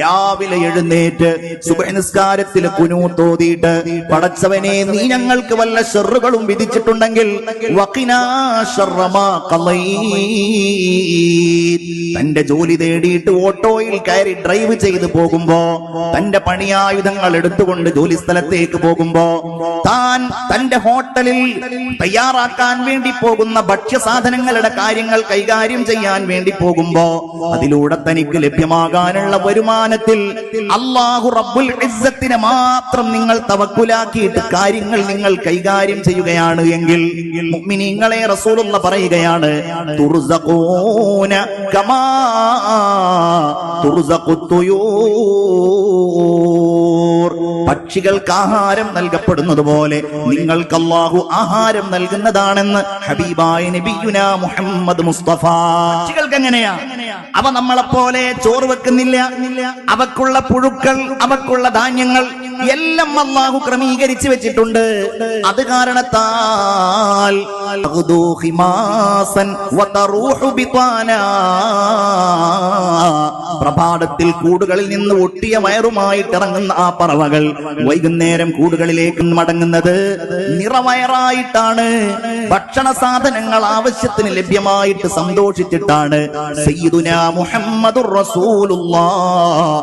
രാവിലെ എഴുന്നേറ്റ് സുബ്ഹ് നിസ്കാരത്തിൽ ഖുനൂത്ത് ഓതിയിട്ട് പടച്ചവനെ നീ ഞങ്ങൾക്ക് വല്ല ശർറുകളും വിധിച്ചിട്ടുണ്ടെങ്കിൽ വഖിനാ ശർറ മാ ഖളൈത്. തന്റെ ജോലി തേടിയിട്ട് ഓട്ടോയിൽ കയറി ഡ്രൈവ് ചെയ്ത് പോകുമ്പോ, തന്റെ പണിയായുധങ്ങൾ എടുത്തുകൊണ്ട് ജോലി സ്ഥലത്തേക്ക് പോകുമ്പോ, താൻ തന്റെ ഹോട്ടലിൽ തയ്യാറാക്കാൻ വേണ്ടി പോകുന്ന ഭക്ഷ്യസാധനങ്ങളുടെ കാര്യങ്ങൾ കൈകാര്യം ചെയ്യാൻ വേണ്ടി പോകുമ്പോ, അതിലൂടെ തനിക്ക് ലഭ്യമാകാനുള്ള വരുമാനത്തിൽ അല്ലാഹു റബ്ബുൽ ഇസ്സത്തിനെ മാത്രം നിങ്ങൾ തവക്കുലാക്കിയിട്ട് കാര്യങ്ങൾ നിങ്ങൾ കൈകാര്യം ചെയ്യുകയാണ് എങ്കിൽ മുഅ്മിനീങ്ങളെ റസൂലുള്ളാഹി പറയുകയാണ്, തുർസഖൂന കമാ തുർസഖുത് തുയൂർ. പക്ഷികൾക്ക് ആഹാരം നൽകപ്പെടുന്നത് പോലെ നിങ്ങൾക്ക് അല്ലാഹു ആഹാരം നൽകുന്നതാണെന്ന് ഹബീബായ നബിയുനാ മുഹമ്മദ് മുസ്തഫ. പക്ഷികൾക്ക് എങ്ങനെയാ? അവ നമ്മളെപ്പോലെ ചോറ് വെക്കുന്നില്ല. അവക്കുള്ള പുഴുക്കൾ, അവക്കുള്ള ധാന്യങ്ങൾ എല്ലാം അല്ലാഹു ക്രമീകരിച്ചു വെച്ചിട്ടുണ്ട്. അത് കാരണത്താൽ പ്രഭാതത്തിൽ കൂടുകളിൽ നിന്ന് ഒട്ടിയ വയറുമായിട്ട് ഇറങ്ങുന്ന ആ പറവകൾ വൈകുന്നേരം കൂടുകളിലേക്ക് മടങ്ങുന്നത് നിറവയറായിട്ടാണ്. ഭക്ഷണ സാധനങ്ങൾ ആവശ്യത്തിന് ലഭ്യമായിട്ട് സന്തോഷിച്ചിട്ടാണ്. സയ്യിദുനാ മുഹമ്മദുർ റസൂലുള്ളാഹ്